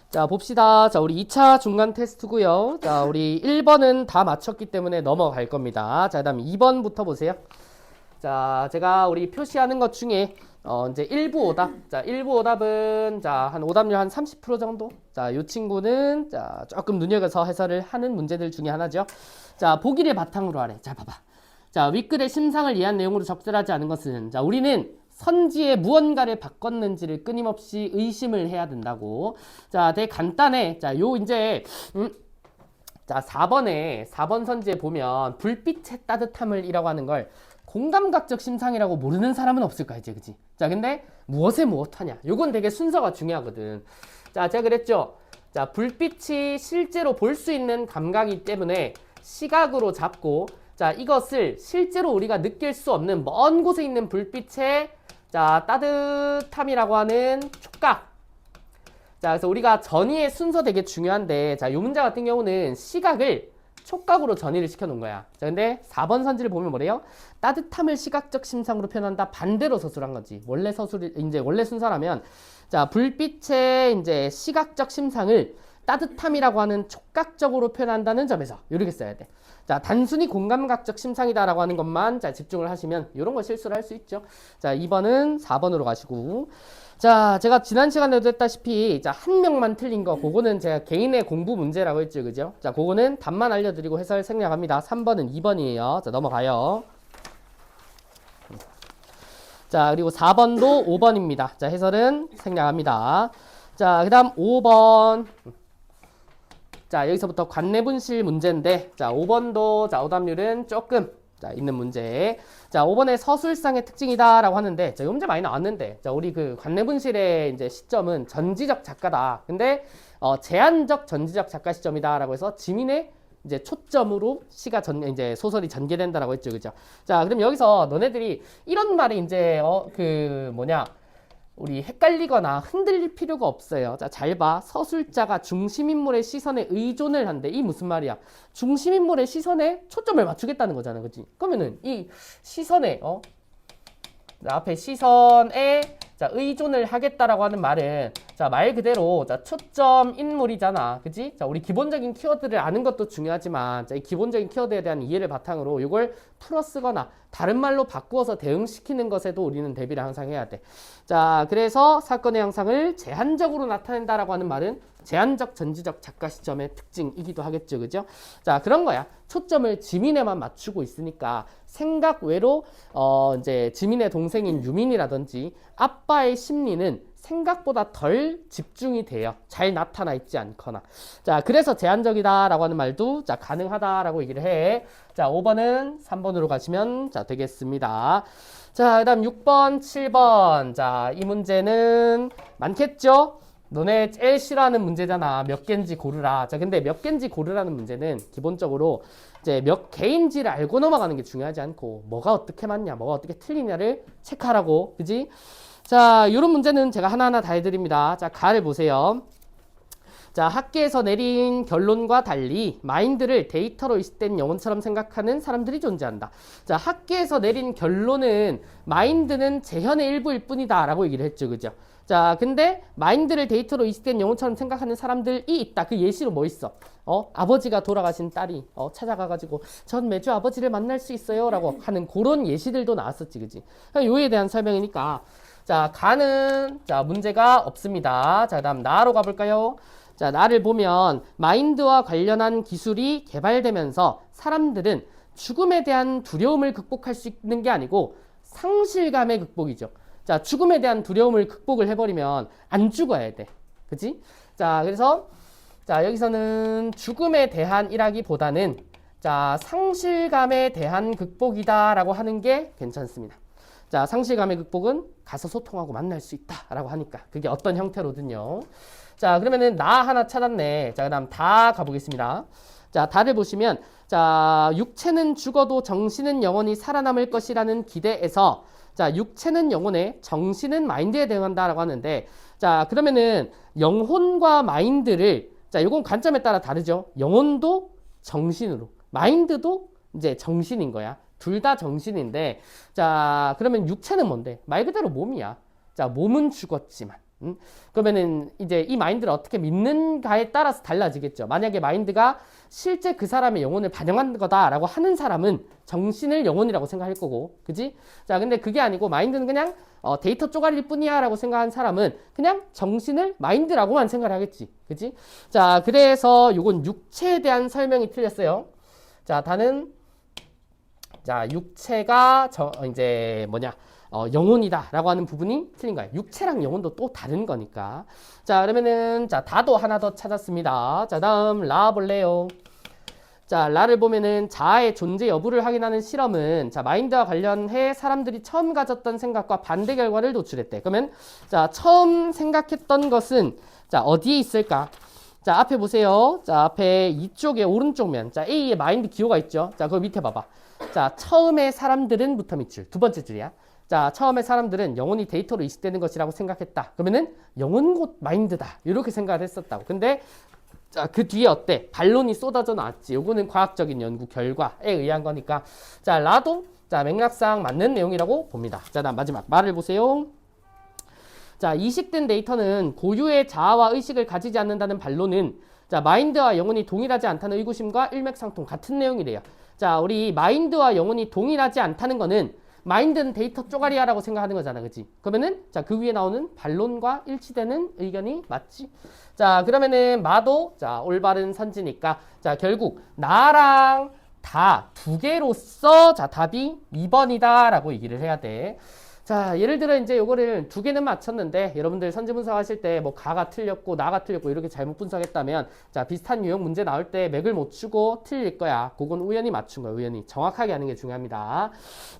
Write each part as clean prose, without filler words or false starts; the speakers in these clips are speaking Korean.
자, 봅시다. 자, 우리 2차 중간 테스트고요. 자, 우리 1번은 다 맞췄기 때문에 넘어갈 겁니다. 자, 그다음 2번부터 보세요. 자, 제가 우리 표시하는 것 중에 이제 일부 오답. 자, 일부 오답은 자, 한 오답률 한 30% 정도. 자, 요 친구는 자, 조금 눈여겨서 해설을 하는 문제들 중에 하나죠. 자, 보기를 바탕으로 하래. 자, 봐봐. 자, 윗글의 심상을 이해한 내용으로 적절하지 않은 것은 자, 우리는 선지에 무언가를 바꿨는지를 끊임없이 의심을 해야 된다고. 자, 되게 간단해. 자, 요 이제 자, 4번 선지에 보면 불빛의 따뜻함을이라고 하는 걸 공감각적 심상이라고 모르는 사람은 없을 거야, 이제, 그지? 자, 근데 무엇에 무엇하냐? 요건 되게 순서가 중요하거든. 자, 제가 그랬죠? 자, 불빛이 실제로 볼 수 있는 감각이기 때문에 시각으로 잡고, 자, 이것을 실제로 우리가 느낄 수 없는 먼 곳에 있는 불빛의 자, 따뜻함이라고 하는 촉각. 자, 그래서 우리가 전이의 순서 되게 중요한데, 자, 요 문제 같은 경우는 시각을 촉각으로 전이를 시켜놓은 거야. 자, 근데 4번 선지를 보면 뭐래요? 따뜻함을 시각적 심상으로 표현한다. 반대로 서술한 거지. 원래 서술이, 이제 원래 순서라면, 자, 불빛의 이제 시각적 심상을 따뜻함이라고 하는 촉각적으로 표현한다는 점에서 이렇게 써야 돼. 자, 단순히 공감각적 심상이다라고 하는 것만 자, 집중을 하시면 이런 거 실수를 할 수 있죠. 자, 2번은 4번으로 가시고. 자, 제가 지난 시간에도 했다시피 자, 한 명만 틀린 거 그거는 제가 개인의 공부 문제라고 했죠. 그죠? 자, 그거는 답만 알려드리고 해설 생략합니다. 3번은 2번이에요. 자, 넘어가요. 자, 그리고 4번도 5번입니다. 자, 해설은 생략합니다. 자, 그 다음 5번. 자, 여기서부터 관내분실 문제인데, 자, 5번도, 자, 오답률은 조금, 자, 있는 문제. 자, 5번의 서술상의 특징이다라고 하는데, 자, 이 문제 많이 나왔는데, 자, 우리 그 관내분실의 이제 시점은 전지적 작가다. 근데, 제한적 전지적 작가 시점이다라고 해서 지민의 이제 초점으로 이제 소설이 전개된다라고 했죠. 그죠? 자, 그럼 여기서 너네들이 이런 말이 이제, 우리 헷갈리거나 흔들릴 필요가 없어요. 자, 잘 봐. 서술자가 중심인물의 시선에 의존을 한대. 이 무슨 말이야? 중심인물의 시선에 초점을 맞추겠다는 거잖아. 그치? 그러면은 이 시선에, 앞에 시선에 자, 의존을 하겠다라고 하는 말은 자, 말 그대로 자, 초점 인물이잖아. 그지? 자, 우리 기본적인 키워드를 아는 것도 중요하지만 자, 이 기본적인 키워드에 대한 이해를 바탕으로 이걸 풀어 쓰거나 다른 말로 바꾸어서 대응시키는 것에도 우리는 대비를 항상 해야 돼. 자, 그래서 사건의 형상을 제한적으로 나타낸다라고 하는 말은 제한적 전지적 작가 시점의 특징이기도 하겠죠. 그죠? 자, 그런 거야. 초점을 지민에만 맞추고 있으니까 생각 외로 이제 지민의 동생인 유민이라든지 아빠의 심리는 생각보다 덜 집중이 돼요. 잘 나타나 있지 않거나. 자, 그래서 제한적이다라고 하는 말도 자, 가능하다라고 얘기를 해. 자, 5번은 3번으로 가시면 자, 되겠습니다. 자, 그다음 6번, 7번. 자, 이 문제는 많겠죠? 너네 제일 싫어하는 문제잖아. 몇 개인지 고르라. 자, 근데 몇 개인지 고르라는 문제는 기본적으로 이제 몇 개인지를 알고 넘어가는 게 중요하지 않고 뭐가 어떻게 맞냐, 뭐가 어떻게 틀리냐를 체크하라고. 그지? 자, 이런 문제는 제가 하나하나 다 해드립니다. 자, 가를 보세요. 자, 학계에서 내린 결론과 달리 마인드를 데이터로 이식된 영혼처럼 생각하는 사람들이 존재한다. 자, 학계에서 내린 결론은 마인드는 재현의 일부일 뿐이다 라고 얘기를 했죠. 그죠? 자, 근데 마인드를 데이터로 이식된 영혼처럼 생각하는 사람들이 있다. 그 예시로 뭐 있어? 아버지가 돌아가신 딸이 찾아가가지고 전 매주 아버지를 만날 수 있어요 라고 하는 그런 예시들도 나왔었지. 그지? 요에 대한 설명이니까 자, 가는 자, 문제가 없습니다. 자, 다음 나로 가볼까요? 자, 나를 보면 마인드와 관련한 기술이 개발되면서 사람들은 죽음에 대한 두려움을 극복할 수 있는 게 아니고 상실감의 극복이죠. 자, 죽음에 대한 두려움을 극복을 해버리면 안 죽어야 돼. 그치? 자, 그래서 자, 여기서는 죽음에 대한이라기보다는 자, 상실감에 대한 극복이다라고 하는 게 괜찮습니다. 자, 상실감의 극복은 가서 소통하고 만날 수 있다라고 하니까 그게 어떤 형태로든요. 자, 그러면은 나 하나 찾았네. 자, 그다음 다 가보겠습니다. 자, 다를 보시면 자, 육체는 죽어도 정신은 영원히 살아남을 것이라는 기대에서 자, 육체는 영혼에 정신은 마인드에 대응한다라고 하는데 자, 그러면은 영혼과 마인드를 자, 이건 관점에 따라 다르죠. 영혼도 정신으로, 마인드도 이제 정신인 거야. 둘 다 정신인데 자, 그러면 육체는 뭔데? 말 그대로 몸이야. 자, 몸은 죽었지만 그러면은 이제 이 마인드를 어떻게 믿는가에 따라서 달라지겠죠. 만약에 마인드가 실제 그 사람의 영혼을 반영한 거다라고 하는 사람은 정신을 영혼이라고 생각할 거고, 그지? 자, 근데 그게 아니고 마인드는 그냥 데이터 쪼가리일 뿐이야라고 생각한 사람은 그냥 정신을 마인드라고만 생각을 하겠지, 그지? 자, 그래서 요건 육체에 대한 설명이 틀렸어요. 자, 다는 자, 육체가 이제 뭐냐? 영혼이다라고 하는 부분이 틀린 거예요. 육체랑 영혼도 또 다른 거니까. 자, 그러면은 자, 다도 하나 더 찾았습니다. 자, 다음 라 볼래요. 자, 라를 보면은 자아의 존재 여부를 확인하는 실험은 자, 마인드와 관련해 사람들이 처음 가졌던 생각과 반대 결과를 도출했대. 그러면 자, 처음 생각했던 것은 자, 어디에 있을까? 자, 앞에 보세요. 자, 앞에 이쪽에 오른쪽 면. 자, A에 마인드 기호가 있죠. 자, 그 밑에 봐봐. 자, 처음에 사람들은 부터 밑줄. 두 번째 줄이야. 자, 처음에 사람들은 영혼이 데이터로 이식되는 것이라고 생각했다. 그러면은 영혼 곧 마인드다. 이렇게 생각을 했었다고. 근데 자, 그 뒤에 어때? 반론이 쏟아져 나왔지. 요거는 과학적인 연구 결과에 의한 거니까. 자, 라도 자, 맥락상 맞는 내용이라고 봅니다. 자, 다음 마지막 말을 보세요. 자, 이식된 데이터는 고유의 자아와 의식을 가지지 않는다는 반론은 자, 마인드와 영혼이 동일하지 않다는 의구심과 일맥상통 같은 내용이래요. 자, 우리 마인드와 영혼이 동일하지 않다는 거는 마인드는 데이터 쪼가리야라고 생각하는 거잖아, 그치? 그러면은 자, 그 위에 나오는 반론과 일치되는 의견이 맞지? 자, 그러면은 마도 자, 올바른 선지니까 자, 결국 나랑 다 두 개로서 자, 답이 2번이다라고 얘기를 해야 돼. 자, 예를 들어 이제 요거를 두 개는 맞췄는데 여러분들 선지 분석하실 때 뭐 가가 틀렸고 나가 틀렸고 이렇게 잘못 분석했다면 자, 비슷한 유형 문제 나올 때 맥을 못 추고 틀릴 거야. 그건 우연히 맞춘 거야. 우연히. 정확하게 하는 게 중요합니다.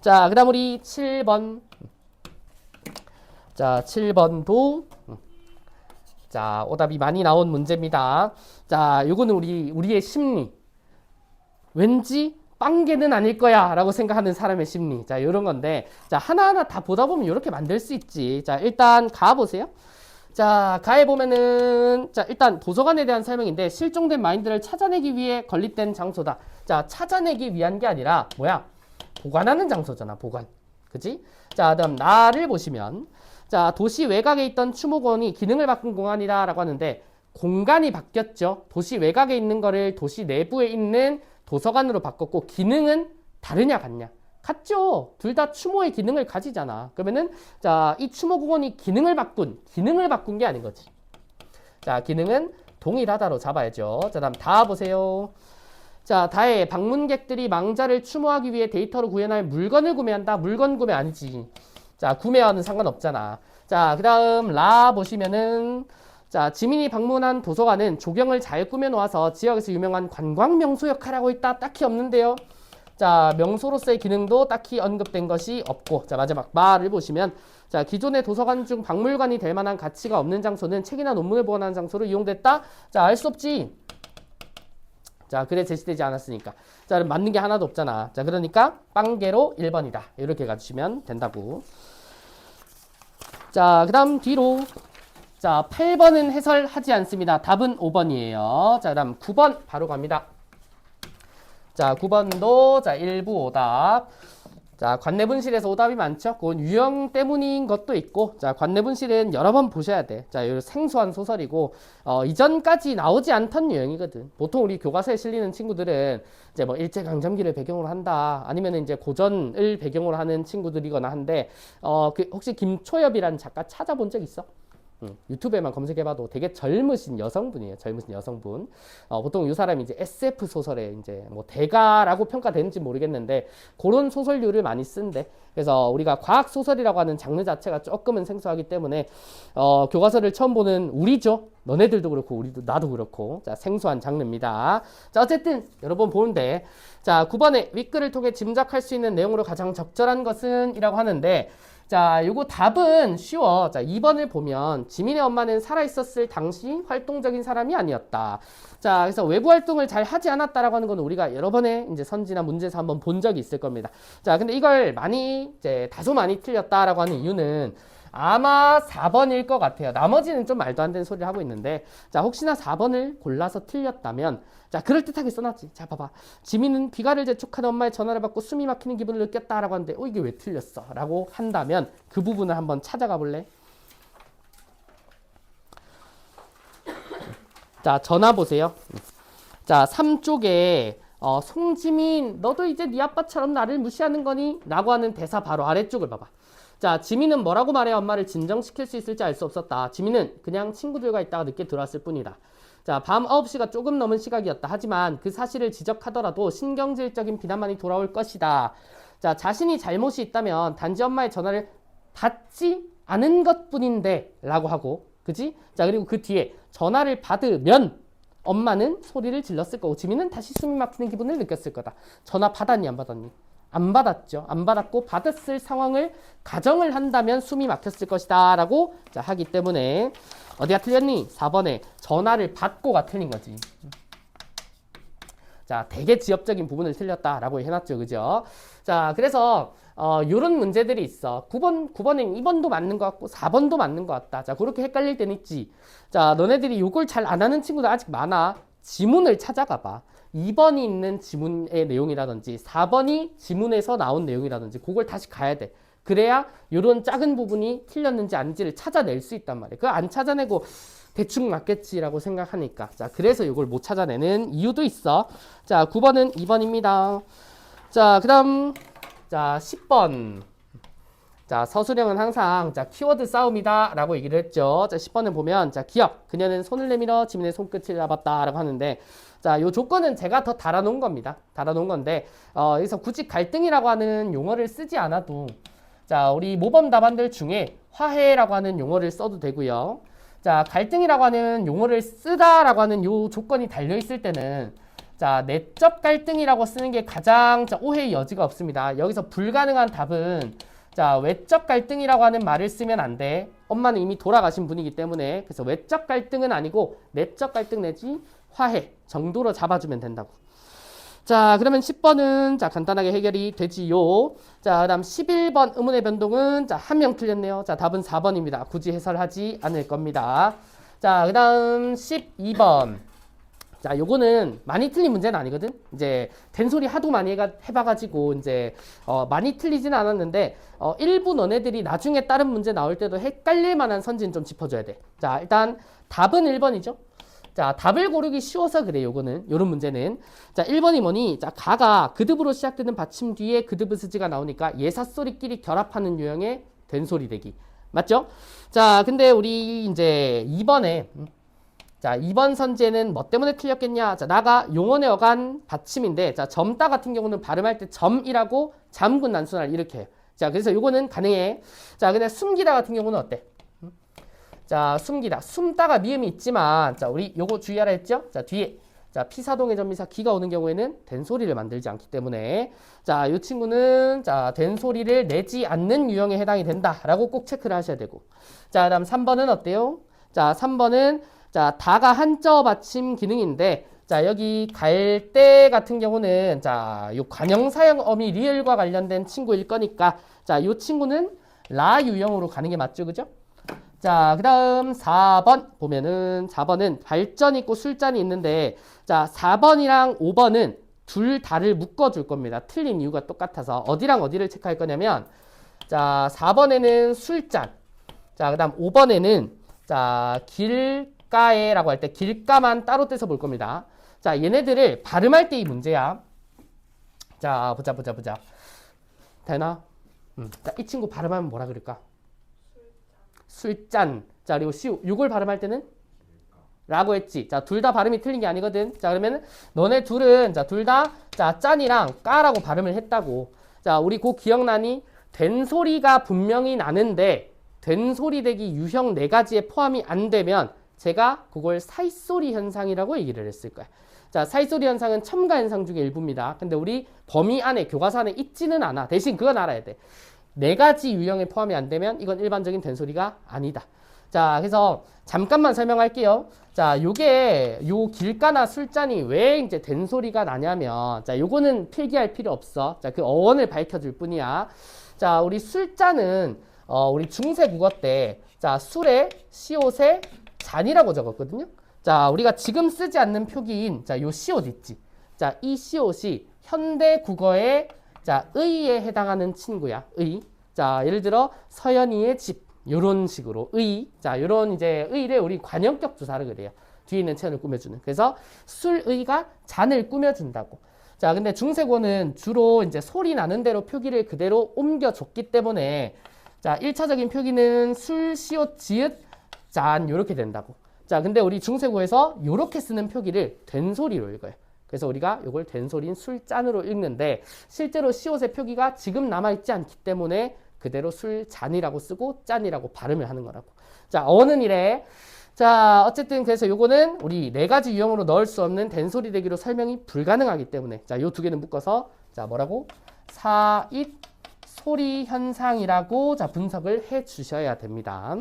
자, 그다음 우리 7번. 자, 7번도 자, 오답이 많이 나온 문제입니다. 자, 요거는 우리의 심리. 왠지 빵개는 아닐 거야 라고 생각하는 사람의 심리. 자, 요런 건데 자, 하나하나 다 보다 보면 이렇게 만들 수 있지. 자, 일단 가 보세요. 자, 가에 보면은 자, 일단 도서관에 대한 설명인데 실종된 마인드를 찾아내기 위해 건립된 장소다. 자, 찾아내기 위한 게 아니라 뭐야? 보관하는 장소잖아. 보관. 그치? 자, 그다음 나를 보시면 자, 도시 외곽에 있던 추모공원이 기능을 바꾼 공간이다 라고 하는데 공간이 바뀌었죠. 도시 외곽에 있는 거를 도시 내부에 있는 도서관으로 바꿨고 기능은 다르냐 같냐? 같죠. 둘 다 추모의 기능을 가지잖아. 그러면은 자, 이 추모공원이 기능을 바꾼 게 아닌 거지. 자, 기능은 동일하다로 잡아야죠. 자, 다음 다 보세요. 자, 다에 방문객들이 망자를 추모하기 위해 데이터로 구현할 물건을 구매한다. 물건 구매 아니지. 자, 구매와는 상관없잖아. 자, 그 다음 라 보시면은 자, 지민이 방문한 도서관은 조경을 잘 꾸며놓아서 지역에서 유명한 관광 명소 역할을 하고 있다. 딱히 없는데요. 자, 명소로서의 기능도 딱히 언급된 것이 없고 자, 마지막 말을 보시면 자, 기존의 도서관 중 박물관이 될 만한 가치가 없는 장소는 책이나 논문을 보관하는 장소로 이용됐다. 자, 알 수 없지. 자, 글에 제시되지 않았으니까. 자, 그럼 맞는 게 하나도 없잖아. 자, 그러니까 빵개로 1번이다. 이렇게 가주시면 된다고. 자, 그 다음 뒤로 자, 8번은 해설하지 않습니다. 답은 5번이에요. 자, 그 다음 9번 바로 갑니다. 자, 9번도 자, 일부 오답. 자, 관내분실에서 오답이 많죠. 그건 유형 때문인 것도 있고 자, 관내분실은 여러 번 보셔야 돼. 자, 이 생소한 소설이고 이전까지 나오지 않던 유형이거든. 보통 우리 교과서에 실리는 친구들은 이제 뭐 일제강점기를 배경으로 한다. 아니면 이제 고전을 배경으로 하는 친구들이거나 한데 그 혹시 김초엽이라는 작가 찾아본 적 있어? 유튜브에만 검색해봐도 되게 젊으신 여성분이에요. 젊으신 여성분. 보통 이 사람이 이제 SF 소설에 이제 뭐 대가라고 평가되는지 모르겠는데 그런 소설류를 많이 쓴대. 그래서 우리가 과학 소설이라고 하는 장르 자체가 조금은 생소하기 때문에 교과서를 처음 보는 우리죠. 너네들도 그렇고 우리도 나도 그렇고 자, 생소한 장르입니다. 자, 어쨌든 여러 번 보는데 자, 9번에 윗글을 통해 짐작할 수 있는 내용으로 가장 적절한 것은 이라고 하는데 자, 요거 답은 쉬워. 자, 2번을 보면 지민의 엄마는 살아있었을 당시 활동적인 사람이 아니었다. 자, 그래서 외부 활동을 잘 하지 않았다라고 하는 건 우리가 여러 번의 이제 선지나 문제에서 한번 본 적이 있을 겁니다. 자, 근데 이걸 많이 이제 다소 많이 틀렸다라고 하는 이유는 아마 4번일 것 같아요. 나머지는 좀 말도 안 되는 소리를 하고 있는데 자, 혹시나 4번을 골라서 틀렸다면 자, 그럴듯하게 써놨지. 자, 봐봐. 지민은 귀가를 재촉하는 엄마의 전화를 받고 숨이 막히는 기분을 느꼈다라고 하는데 이게 왜 틀렸어? 라고 한다면 그 부분을 한번 찾아가 볼래? 자, 전화 보세요. 자, 3쪽에 송지민, 너도 이제 네 아빠처럼 나를 무시하는 거니? 라고 하는 대사 바로 아래쪽을 봐봐. 자, 지민은 뭐라고 말해야 엄마를 진정시킬 수 있을지 알 수 없었다. 지민은 그냥 친구들과 있다가 늦게 들어왔을 뿐이다. 자, 밤 9시가 조금 넘은 시각이었다. 하지만 그 사실을 지적하더라도 신경질적인 비난만이 돌아올 것이다. 자, 자신이 잘못이 있다면 단지 엄마의 전화를 받지 않은 것뿐인데 라고 하고, 그지? 자, 그리고 그 뒤에 전화를 받으면 엄마는 소리를 질렀을 거고 지민은 다시 숨이 막히는 기분을 느꼈을 거다. 전화 받았니 안 받았니? 안 받았죠. 안 받았고 받았을 상황을 가정을 한다면 숨이 막혔을 것이다 라고 자, 하기 때문에 어디가 틀렸니? 4번에 전화를 받고가 틀린 거지. 자, 되게 지엽적인 부분을 틀렸다라고 해놨죠. 그죠? 자, 그래서 요런 문제들이 있어. 9번엔 2번도 맞는 것 같고 4번도 맞는 것 같다. 자, 그렇게 헷갈릴 때는 있지. 자, 너네들이 요걸 잘 안 하는 친구들 아직 많아. 지문을 찾아가 봐. 2번이 있는 지문의 내용이라든지 4번이 지문에서 나온 내용이라든지 그걸 다시 가야 돼. 그래야 요런 작은 부분이 틀렸는지 아닌지를 찾아낼 수 있단 말이야. 그거 안 찾아내고 대충 맞겠지라고 생각하니까. 자, 그래서 이걸 못 찾아내는 이유도 있어. 자, 9번은 2번입니다. 자, 그 다음, 자, 10번. 자, 서술형은 항상, 자, 키워드 싸움이다 라고 얘기를 했죠. 자, 10번을 보면, 자, 기억. 그녀는 손을 내밀어 지민의 손끝을 잡았다 라고 하는데, 자, 요 조건은 제가 더 달아놓은 겁니다. 달아놓은 건데, 여기서 굳이 갈등이라고 하는 용어를 쓰지 않아도, 자, 우리 모범 답안들 중에 화해라고 하는 용어를 써도 되고요. 자, 갈등이라고 하는 용어를 쓰다라고 하는 요 조건이 달려있을 때는 자, 내적 갈등이라고 쓰는 게 가장 자, 오해의 여지가 없습니다. 여기서 불가능한 답은 자, 외적 갈등이라고 하는 말을 쓰면 안 돼. 엄마는 이미 돌아가신 분이기 때문에 그래서 외적 갈등은 아니고 내적 갈등 내지 화해 정도로 잡아주면 된다고. 자, 그러면 10번은 자, 간단하게 해결이 되지요. 자, 그다음 11번 의문의 변동은 자, 한 명 틀렸네요. 자, 답은 4번입니다. 굳이 해설하지 않을 겁니다. 자, 그다음 12번. 자, 요거는 많이 틀린 문제는 아니거든. 이제 된소리 하도 많이 해봐가지고 이제 많이 틀리지는 않았는데 일부 너네들이 나중에 다른 문제 나올 때도 헷갈릴 만한 선지는 좀 짚어줘야 돼. 자, 일단 답은 1번이죠. 자, 답을 고르기 쉬워서 그래. 요거는 요런 문제는 자, 1번이 뭐니? 자, 가가 그듭으로 시작되는 받침 뒤에 그드브스지가 나오니까 예사소리끼리 결합하는 유형의 된소리 대기 맞죠? 자, 근데 우리 이제 2번에 자, 2번 선지에는 뭐 때문에 틀렸겠냐? 자, 나가 용언의 어간 받침인데 자, 점따 같은 경우는 발음할 때 점이라고 잠군 난순화를 이렇게 해요. 자, 그래서 요거는 가능해. 자, 근데 숨기다 같은 경우는 어때? 자, 숨기다. 숨다가 미음이 있지만 자, 우리 요거 주의하라 했죠? 자, 뒤에 자, 피사동의 전미사 기가 오는 경우에는 된소리를 만들지 않기 때문에 자, 요 친구는 자, 된소리를 내지 않는 유형에 해당이 된다라고 꼭 체크를 하셔야 되고. 자, 그다음 3번은 어때요? 자, 3번은 자, 다가 한자 받침 기능인데 자, 여기 갈 때 같은 경우는 자, 요 관형사형 어미 리을과 관련된 친구일 거니까 자, 요 친구는 라 유형으로 가는 게 맞죠? 그죠? 자, 그 다음 4번 보면은 4번은 발전 있고 술잔이 있는데 자, 4번이랑 5번은 둘 다를 묶어줄 겁니다. 틀린 이유가 똑같아서 어디랑 어디를 체크할 거냐면 자, 4번에는 술잔 자, 그 다음 5번에는 자, 길가에라고 할 때 길가만 따로 떼서 볼 겁니다. 자, 얘네들을 발음할 때 이 문제야. 자, 보자. 되나? 자, 이 친구 발음하면 뭐라 그럴까? 술잔. 자, 그리고 이걸 발음할 때는 라고 했지. 자, 둘 다 발음이 틀린 게 아니거든. 자, 그러면 너네 둘은 자, 둘 다 자, 짠이랑 까라고 발음을 했다고. 자, 우리 그 기억나니? 된 소리가 분명히 나는데 된 소리 되기 유형 4가지에 포함이 안 되면 제가 그걸 사이소리 현상이라고 얘기를 했을 거야. 자, 사이소리 현상은 첨가 현상 중에 일부입니다. 근데 우리 범위 안에 교과서 안에 있지는 않아. 대신 그건 알아야 돼. 4가지 유형에 포함이 안 되면 이건 일반적인 된소리가 아니다. 자, 그래서 잠깐만 설명할게요. 자, 요게 요 길가나 술잔이 왜 이제 된소리가 나냐면 자, 요거는 필기할 필요 없어. 자, 그 어원을 밝혀줄 뿐이야. 자, 우리 술잔은 우리 중세 국어 때 자, 술에 시옷에 잔이라고 적었거든요. 자, 우리가 지금 쓰지 않는 표기인 자, 요 시옷 있지. 자, 이 시옷이 현대 국어의 자, 의에 해당하는 친구야. 의. 자, 예를 들어 서연이의 집. 요런 식으로 의. 자, 요런 이제 의를 우리 관형격 주사를 그래요. 뒤에 있는 체온을 꾸며주는. 그래서 술의가 잔을 꾸며준다고. 자, 근데 중세고는 주로 이제 소리 나는 대로 표기를 그대로 옮겨줬기 때문에 자, 1차적인 표기는 술, 시옷, 지읒, 잔 요렇게 된다고. 자, 근데 우리 중세고에서 요렇게 쓰는 표기를 된소리로 읽어요. 그래서 우리가 요걸 된소리인 술잔으로 읽는데 실제로 시옷의 표기가 지금 남아있지 않기 때문에 그대로 술잔이라고 쓰고 짠이라고 발음을 하는 거라고. 자, 어는 이래. 자, 어쨌든 그래서 요거는 우리 네 가지 유형으로 넣을 수 없는 된소리 대기로 설명이 불가능하기 때문에 자, 요 두 개는 묶어서 자, 뭐라고? 사잇 소리 현상이라고 자, 분석을 해 주셔야 됩니다.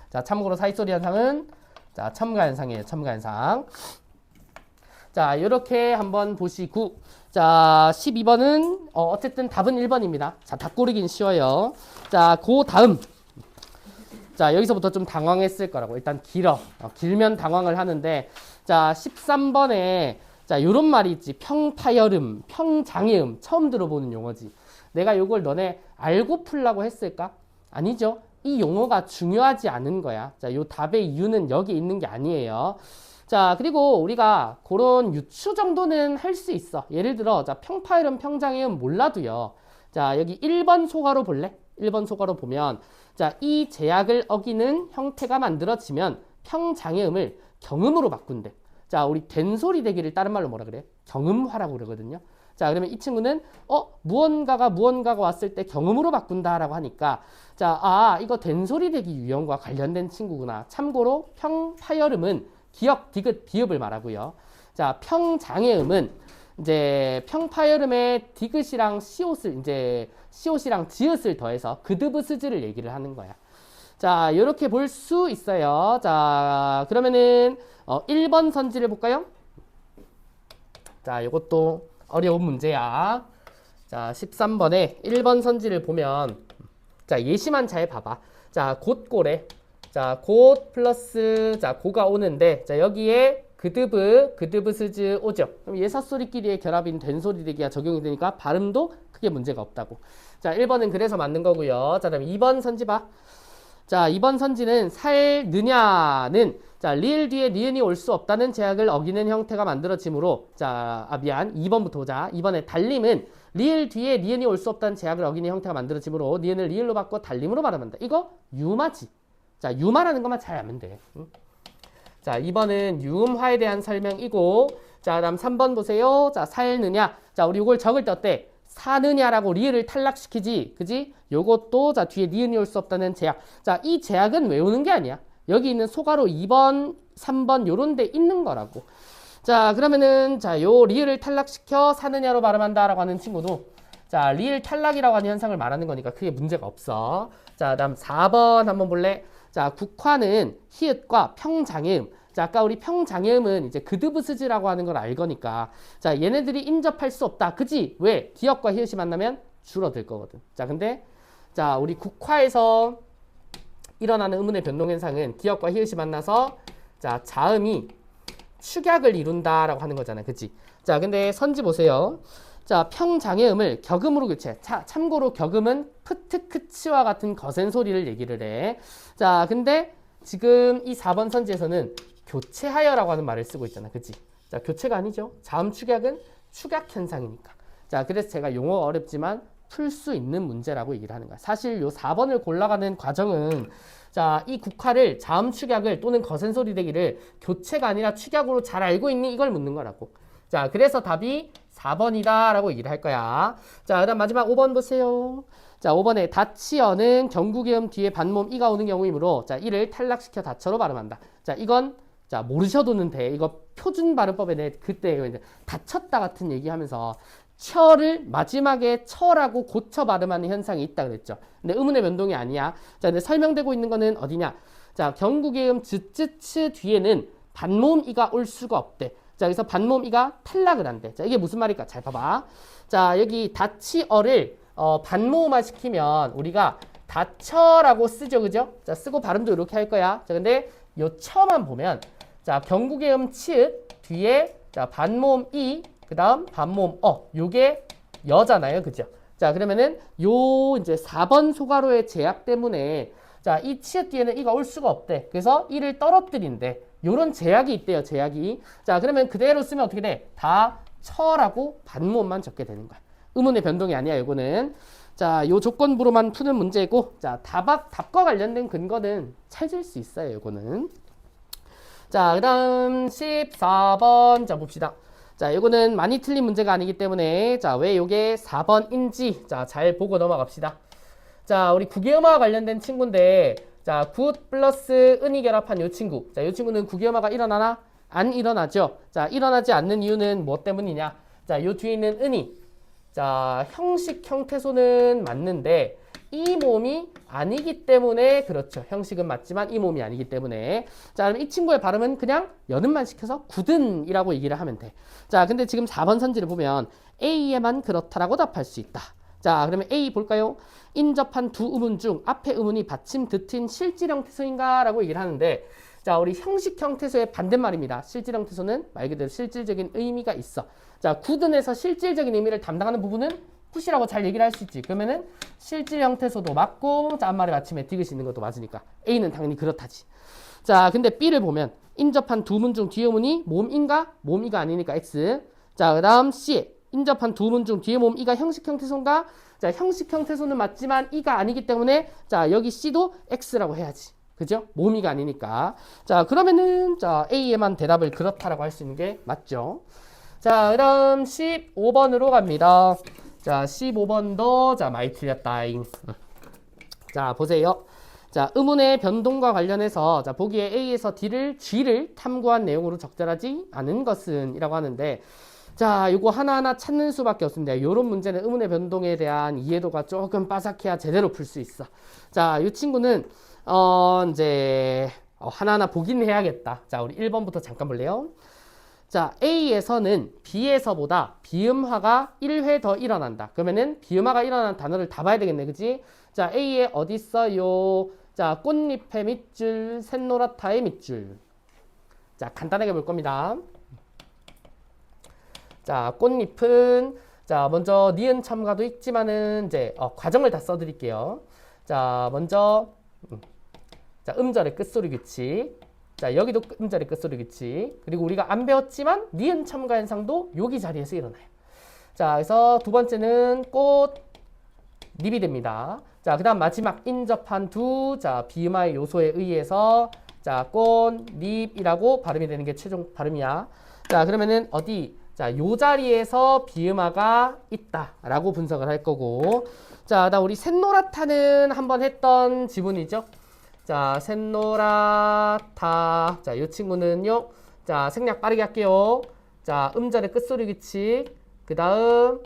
자, 참고로 사잇 소리 현상은 자, 첨가 현상이에요. 첨가 현상. 자, 요렇게 한번 보시고 자, 12번은 어쨌든 답은 1번입니다. 자, 답 고르긴 쉬워요. 자, 그 다음 자, 여기서부터 좀 당황했을 거라고. 일단 길어. 길면 당황을 하는데 자, 13번에 자, 요런 말이 있지. 평파열음, 평장애음. 처음 들어보는 용어지. 내가 요걸 너네 알고 풀라고 했을까? 아니죠. 이 용어가 중요하지 않은 거야. 자, 요 답의 이유는 여기 있는 게 아니에요. 자, 그리고 우리가 그런 유추 정도는 할 수 있어. 예를 들어, 자, 평파열음, 평장애음 몰라도요. 자, 여기 1번 소가로 볼래? 1번 소가로 보면 자, 이 제약을 어기는 형태가 만들어지면 평장애음을 경음으로 바꾼대. 자, 우리 된소리 대기를 다른 말로 뭐라 그래? 경음화라고 그러거든요. 자, 그러면 이 친구는 무언가가 왔을 때 경음으로 바꾼다라고 하니까 자, 이거 된소리 대기 유형과 관련된 친구구나. 참고로 평파열음은 기역, 디귿, 비읍을 말하고요. 자, 평장애음은 이제 평파열음의 디귿이랑 시옷이랑 지읒을 더해서 그드브스즈를 얘기를 하는 거야. 자, 이렇게 볼 수 있어요. 자, 그러면은 1번 선지를 볼까요? 자, 이것도 어려운 문제야. 자, 13번에 1번 선지를 보면 자, 예시만 잘 봐봐. 자, 곧고래. 자, 곧 플러스 자, 고가 오는데 자, 여기에 그드브스즈 오죠. 그럼 예사소리끼리의 결합인 된소리 대기가 적용이 되니까 발음도 크게 문제가 없다고. 자, 1번은 그래서 맞는 거고요. 자, 그럼 2번 선지 봐. 자, 2번 선지는 살느냐는 자, 리을 뒤에 니은이 올 수 없다는 제약을 어기는 형태가 만들어지므로 자, 미안. 2번부터 보자. 2번에 달림은 리을 뒤에 니은이 올 수 없다는 제약을 어기는 형태가 만들어지므로 니은을 리을로 바꿔 달림으로 발음한다. 이거 유마지. 자, 유마라는 것만 잘 알면 돼. 응? 자, 2번은 유음화에 대한 설명이고 자, 다음 3번 보세요. 자, 살느냐. 자, 우리 이걸 적을 때 어때? 사느냐라고 리을을 탈락시키지. 그지? 요것도 자, 뒤에 니은이 올 수 없다는 제약. 자, 이 제약은 외우는 게 아니야. 여기 있는 소가로 2번, 3번 요런 데 있는 거라고. 자, 그러면은 자, 요 리을을 탈락시켜 사느냐로 발음한다라고 하는 친구도 자, 리을 탈락이라고 하는 현상을 말하는 거니까 크게 문제가 없어. 자, 다음 4번 한번 볼래? 자, 국화는 히읗과 평장애음. 자, 아까 우리 평장애음은 이제 그드브스즈라고 하는 걸 알거니까. 자, 얘네들이 인접할 수 없다. 그지? 왜? 기역과 히읗이 만나면 줄어들 거거든. 자, 근데 자, 우리 국화에서 일어나는 의문의 변동 현상은 기역과 히읗이 만나서 자, 자음이 축약을 이룬다라고 하는 거잖아. 그치? 자, 근데 선지 보세요. 자, 평장애음을 격음으로 교체. 자, 참고로 격음은 프트크츠와 같은 거센 소리를 얘기를 해. 자, 근데 지금 이 4번 선지에서는 교체하여라고 하는 말을 쓰고 있잖아. 그치? 자, 교체가 아니죠. 자음 축약은 축약 현상이니까. 자, 그래서 제가 용어가 어렵지만 풀 수 있는 문제라고 얘기를 하는 거야. 사실 요 4번을 골라가는 과정은 자, 이 국화를 자음 축약을 또는 거센 소리 대기를 교체가 아니라 축약으로 잘 알고 있니? 이걸 묻는 거라고. 자, 그래서 답이 4번이다 라고 얘기를 할 거야. 자, 그 다음 마지막 5번 보세요. 자, 5번에 다치어는 경구기음 뒤에 반몸 이가 오는 경우이므로 자, 이를 탈락시켜 다처로 발음한다. 자, 이건 자, 모르셔도는 돼. 이거 표준 발음법에 내 그때 이제 다쳤다 같은 얘기하면서 처를 마지막에 처라고 고쳐 발음하는 현상이 있다 그랬죠. 근데 의문의 변동이 아니야. 자, 근데 설명되고 있는 거는 어디냐? 자, 경구기음 즈쯔츠 뒤에는 반모음이가 올 수가 없대. 자, 여기서 반모음이가 탈락을 한대. 자, 이게 무슨 말일까? 잘 봐봐. 자, 여기 다치어를 반모음화 시키면 우리가 다쳐라고 쓰죠, 그죠? 자, 쓰고 발음도 이렇게 할 거야. 자, 근데 요 처만 보면 자, 경구기음 치읓 뒤에 자, 반모음 이 그 다음 반모음 요게 여잖아요. 그죠? 자, 그러면은 요 이제 4번 소가로의 제약 때문에 자, 이 치읓 뒤에는 이가 올 수가 없대. 그래서 이를 떨어뜨린대. 요런 제약이 있대요, 제약이. 자, 그러면 그대로 쓰면 어떻게 돼? 다 처라고 반모음만 적게 되는 거야. 의문의 변동이 아니야, 요거는. 자, 요 조건부로만 푸는 문제고, 자, 답과 관련된 근거는 찾을 수 있어요, 요거는. 자, 그 다음 14번. 자, 봅시다. 자, 이거는 많이 틀린 문제가 아니기 때문에, 자, 왜 요게 4번인지, 자, 잘 보고 넘어갑시다. 자, 우리 국외음화와 관련된 친구인데, 자, 굿 플러스 은이 결합한 요 친구. 자, 요 친구는 국외음화가 일어나나? 안 일어나죠? 자, 일어나지 않는 이유는 뭐 때문이냐? 자, 요 뒤에 있는 은이. 자, 형식 형태소는 맞는데, 이 몸이 아니기 때문에, 그렇죠. 형식은 맞지만 이 몸이 아니기 때문에. 자, 그럼 이 친구의 발음은 그냥 연음만 시켜서 굳은이라고 얘기를 하면 돼. 자, 근데 지금 4번 선지를 보면 A에만 그렇다라고 답할 수 있다. 자, 그러면 A 볼까요? 인접한 두 의문 중 앞에 의문이 받침 듯인 실질 형태소인가? 라고 얘기를 하는데, 자, 우리 형식 형태소의 반대말입니다. 실질 형태소는 말 그대로 실질적인 의미가 있어. 자, 굳은에서 실질적인 의미를 담당하는 부분은 굿이라고 잘 얘기를 할 수 있지. 그러면은 실질 형태소도 맞고, 자, 앞말의 받침에 디귿이 있는 것도 맞으니까 A는 당연히 그렇다지. 자, 근데 B를 보면 인접한 두 문 중 뒤에 문이 몸인가? 몸이가 아니니까 X. 자, 그 다음 C. 인접한 두 문 중 뒤에 몸 이가 형식 형태소인가? 자, 형식 형태소는 맞지만 이가 아니기 때문에, 자, 여기 C도 X라고 해야지. 그죠? 몸이가 아니니까. 자, 그러면은, 자, A에만 대답을 그렇다라고 할 수 있는 게 맞죠. 자, 그 다음 15번으로 갑니다. 자, 15번도, 자, 많이 틀렸다잉. 자, 보세요. 자, 의문의 변동과 관련해서, 자, 보기에 A에서 G를 탐구한 내용으로 적절하지 않은 것은 이라고 하는데, 자, 요거 하나하나 찾는 수밖에 없습니다. 요런 문제는 의문의 변동에 대한 이해도가 조금 빠삭해야 제대로 풀 수 있어. 자, 이 친구는, 이제, 하나하나 보긴 해야겠다. 자, 우리 1번부터 잠깐 볼래요? 자, A에서는 B에서보다 비음화가 1회 더 일어난다. 그러면은 비음화가 일어난 단어를 다 봐야 되겠네, 그지? 자, A에 어디 있어요? 자, 꽃잎의 밑줄, 샛노랗다의 밑줄. 자, 간단하게 볼 겁니다. 자, 꽃잎은, 자, 먼저 니은 첨가도 있지만은 이제 과정을 다 써드릴게요. 자, 먼저 자, 음절의 끝소리 규칙. 자, 여기도 음절의 끝소리 규칙. 그리고 우리가 안 배웠지만 니은 첨가 현상도 여기 자리에서 일어나요. 자, 그래서 두 번째는 꽃잎이 됩니다. 자, 그 다음 마지막 인접한 두, 자, 비음화의 요소에 의해서, 자, 꽃잎이라고 발음이 되는 게 최종 발음이야. 자, 그러면은 어디, 자, 요 자리에서 비음화가 있다라고 분석을 할 거고. 자, 그다음 우리 샛노랗다는 한번 했던 지문이죠. 자, 샛노랗다. 자, 요 친구는요. 자, 생략 빠르게 할게요. 자, 음절의 끝소리 규칙. 그 다음,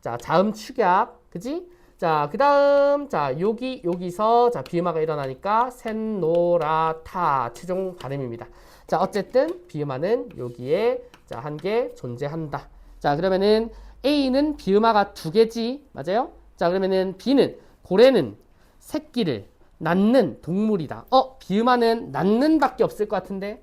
자, 자음 축약. 그지? 자, 그 다음, 자, 여기서, 자, 비음화가 일어나니까 샛노랗다. 최종 발음입니다. 자, 어쨌든, 비음화는 여기에, 자, 한 개 존재한다. 자, 그러면은 A는 비음화가 두 개지. 맞아요? 자, 그러면은 B는, 고래는 새끼를 낳는 동물이다. 비음화는 낳는 밖에 없을 것 같은데.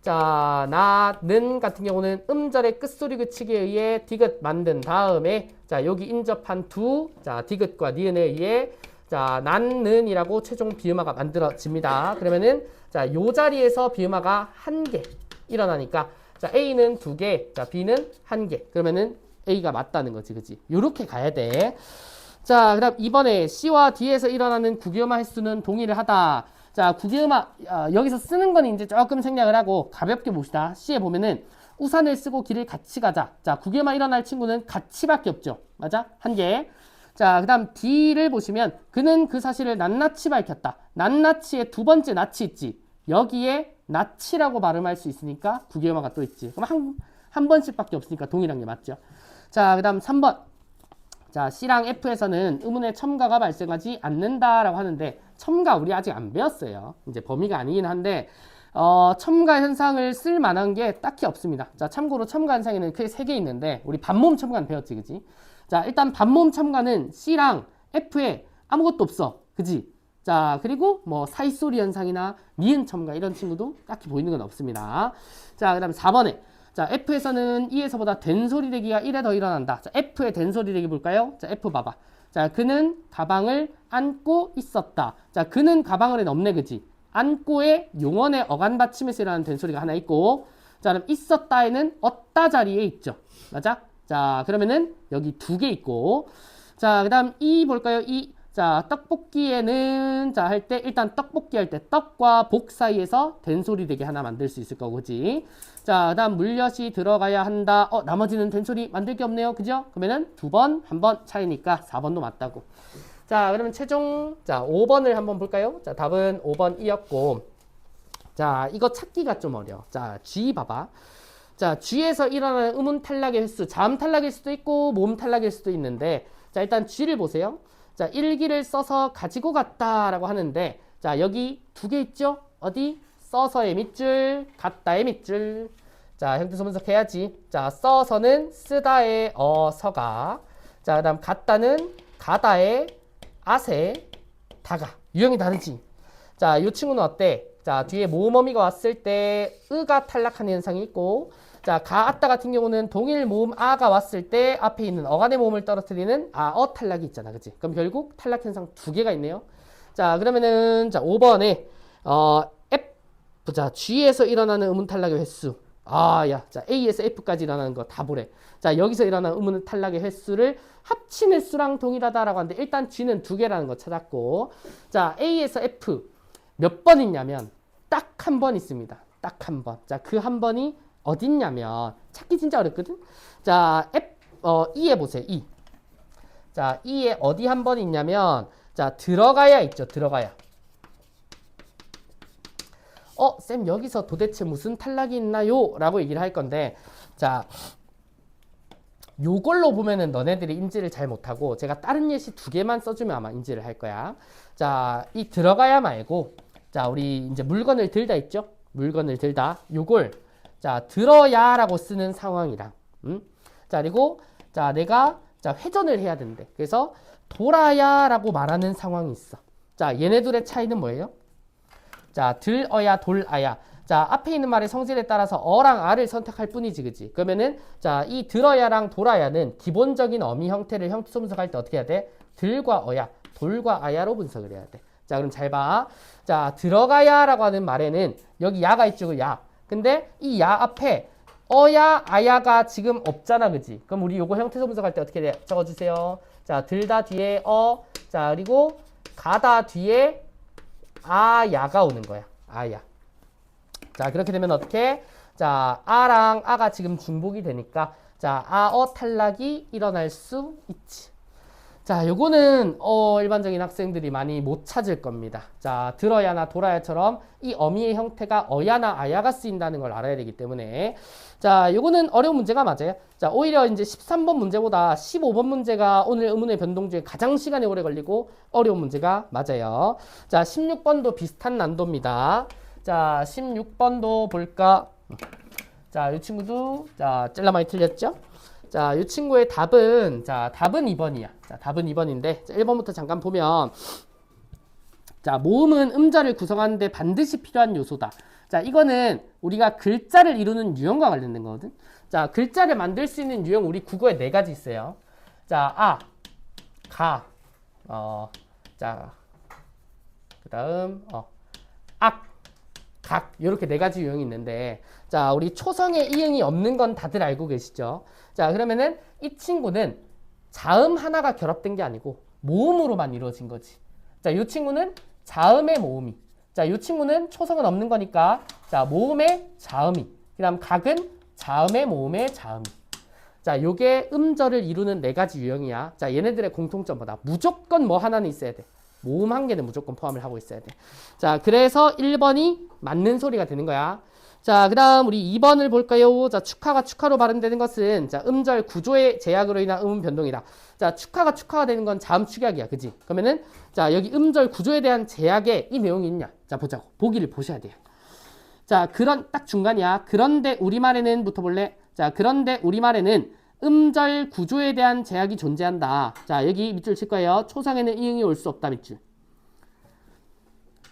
자, 낳는 같은 경우는 음절의 끝소리 규칙에 의해 디귿 만든 다음에, 자, 여기 인접한 두, 자, 디귿과 니은에 의해, 자, 낳는이라고 최종 비음화가 만들어집니다. 그러면은, 자, 요 자리에서 비음화가 한 개 일어나니까, 자, A는 두 개, 자, B는 한 개. 그러면은 A가 맞다는 거지, 그치? 요렇게 가야 돼. 자, 그 다음 이번에 C와 D에서 일어나는 국외음화 횟수는 동일을 하다. 자, 국외음화, 여기서 쓰는 건 이제 조금 생략을 하고 가볍게 봅시다. C에 보면은 우산을 쓰고 길을 같이 가자. 자, 국외음화 일어날 친구는 같이밖에 없죠. 맞아? 한 개. 자, 그 다음 D를 보시면 그는 그 사실을 낱낱이 밝혔다. 낱낱이의 두 번째 낱이 있지. 여기에 낱이라고 발음할 수 있으니까 국외음화가 또 있지. 그럼 한 번씩밖에 없으니까 동일한 게 맞죠. 자, 그 다음 3번. 자, C랑 F에서는 의문의 첨가가 발생하지 않는다라고 하는데 첨가 우리 아직 안 배웠어요. 이제 범위가 아니긴 한데 첨가 현상을 쓸 만한 게 딱히 없습니다. 자, 참고로 첨가 현상에는 크게 3개 있는데 우리 반모음 첨가는 배웠지, 그지? 자, 일단 반모음 첨가는 C랑 F에 아무것도 없어, 그지? 자, 그리고 뭐 사이소리 현상이나 니은 첨가 이런 친구도 딱히 보이는 건 없습니다. 자, 그 다음 4번에 자, F에서는 E에서보다 된소리 내기가 1회 더 일어난다. 자, F의 된소리 내기 볼까요? 자, F 봐봐. 자, 그는 가방을 안고 있었다. 자, 그는 가방을 없네, 그지? 안고의 용언의 어간 받침에서 일어나는 된소리가 하나 있고, 자, 그럼 있었다에는 얻다 자리에 있죠. 맞아? 자, 그러면은 여기 두 개 있고, 자, 그 다음 이 볼까요? 이, 자, 떡볶이에는, 자, 할 때, 일단 떡볶이 할 때 떡과 복 사이에서 된소리 되게 하나 만들 수 있을 거고, 그지? 자, 그 다음 물엿이 들어가야 한다. 나머지는 된소리 만들 게 없네요. 그죠? 그러면은 두 번, 한 번 차이니까 4번도 맞다고. 자, 그러면 최종, 자, 5번을 한번 볼까요? 자, 답은 5번이었고, 자, 이거 찾기가 좀 어려워. 자, G 봐봐. 자, G에서 일어나는 음운 탈락의 횟수, 자음 탈락일 수도 있고, 모음 탈락일 수도 있는데, 자, 일단 G를 보세요. 자, 일기를 써서 가지고 갔다라고 하는데, 자, 여기 두 개 있죠? 어디? 써서의 밑줄, 갔다의 밑줄. 자, 형태소 분석해야지. 자, 써서는 쓰다의 어서가. 자, 그 다음 갔다는 가다의 아세, 다가. 유형이 다르지. 자, 이 친구는 어때? 자, 뒤에 모음어미가 왔을 때 으가 탈락하는 현상이 있고, 자, 가았다 같은 경우는 동일 모음 아가 왔을 때 앞에 있는 어간의 모음을 떨어뜨리는 아어 탈락이 있잖아. 그치? 그럼 결국 탈락 현상 두 개가 있네요. 자, 그러면은, 자, 5번에, F, 자, G에서 일어나는 음운 탈락의 횟수. 야, 자, A에서 F까지 일어나는 거 다 보래. 자, 여기서 일어나는 음운 탈락의 횟수를 합친 횟수랑 동일하다라고 하는데, 일단 G는 두 개라는 거 찾았고, 자, A에서 F 몇 번 있냐면, 딱 한 번 있습니다. 딱 한 번. 자, 그 한 번이 어딨냐면, 찾기 진짜 어렵거든? 자, E에 보세요, E. 자, E에 어디 한 번 있냐면, 자, 들어가야 있죠, 들어가야. 쌤, 여기서 도대체 무슨 탈락이 있나요? 라고 얘기를 할 건데, 자, 요걸로 보면은 너네들이 인지를 잘 못하고, 제가 다른 예시 두 개만 써주면 아마 인지를 할 거야. 자, 이 들어가야 말고, 자, 우리 이제 물건을 들다 있죠? 물건을 들다. 요걸, 자, 들어야라고 쓰는 상황이랑, 자, 그리고, 자, 내가, 자, 회전을 해야 된대. 그래서, 돌아야라고 말하는 상황이 있어. 자, 얘네 둘의 차이는 뭐예요? 자, 들어야, 돌아야. 자, 앞에 있는 말의 성질에 따라서 어랑 아를 선택할 뿐이지, 그지? 그러면은, 자, 이 들어야랑 돌아야는 기본적인 어미 형태를 형태소 분석할 때 어떻게 해야 돼? 들과 어야, 돌과 아야로 분석을 해야 돼. 자, 그럼 잘 봐. 자, 들어가야라고 하는 말에는 여기 야가 있죠, 그 야. 근데 이 야 앞에 어야, 아야가 지금 없잖아, 그지? 그럼 우리 요거 형태소 분석할 때 어떻게 돼? 적어주세요. 자, 들다 뒤에 자, 그리고 가다 뒤에 아야가 오는 거야. 아야. 자, 그렇게 되면 어떻게? 자, 아랑 아가 지금 중복이 되니까, 자, 아어 탈락이 일어날 수 있지. 자, 요거는 일반적인 학생들이 많이 못 찾을 겁니다. 자, 들어야나 돌아야처럼 이 어미의 형태가 어야나 아야가 쓰인다는 걸 알아야 되기 때문에, 자, 요거는 어려운 문제가 맞아요. 자, 오히려 이제 13번 문제보다 15번 문제가 오늘 의문의 변동 중에 가장 시간이 오래 걸리고 어려운 문제가 맞아요. 자, 16번도 비슷한 난도입니다. 자, 16번도 볼까? 자, 이 친구도, 자, 찔러 많이 틀렸죠? 자, 이 친구의 답은, 자, 답은 2번이야. 자, 답은 2번인데, 자, 1번부터 잠깐 보면, 자, 모음은 음절을 구성하는데 반드시 필요한 요소다. 자, 이거는 우리가 글자를 이루는 유형과 관련된 거거든. 자, 글자를 만들 수 있는 유형 우리 국어에 4가지 있어요. 자, 가, 자, 그 다음, 악, 각, 이렇게 4가지 유형이 있는데, 자, 우리 초성에 이응이 없는 건 다들 알고 계시죠? 자, 그러면은 이 친구는 자음 하나가 결합된 게 아니고 모음으로만 이루어진 거지. 자, 이 친구는 자음의 모음이. 자, 이 친구는 초성은 없는 거니까, 자, 모음의 자음이. 그 다음 각은 자음의 모음의 자음이. 자, 요게 음절을 이루는 4가지 유형이야. 자, 얘네들의 공통점 뭐다? 무조건 뭐 하나는 있어야 돼. 모음 한 개는 무조건 포함을 하고 있어야 돼. 자, 그래서 1번이 맞는 소리가 되는 거야. 자, 그 다음 우리 2번을 볼까요? 자, 축하가 축하로 발음되는 것은, 자, 음절 구조의 제약으로 인한 음운 변동이다. 자, 축하가 되는 건 자음 축약이야. 그지? 그러면은, 자, 여기 음절 구조에 대한 제약에 이 내용이 있냐? 자, 보자고. 보기를 보셔야 돼요. 자, 딱 중간이야. 그런데 우리말에는, 부터 볼래? 자, 그런데 우리말에는 음절 구조에 대한 제약이 존재한다. 자, 여기 밑줄 칠 거예요. 초성에는 이응이 올 수 없다, 밑줄.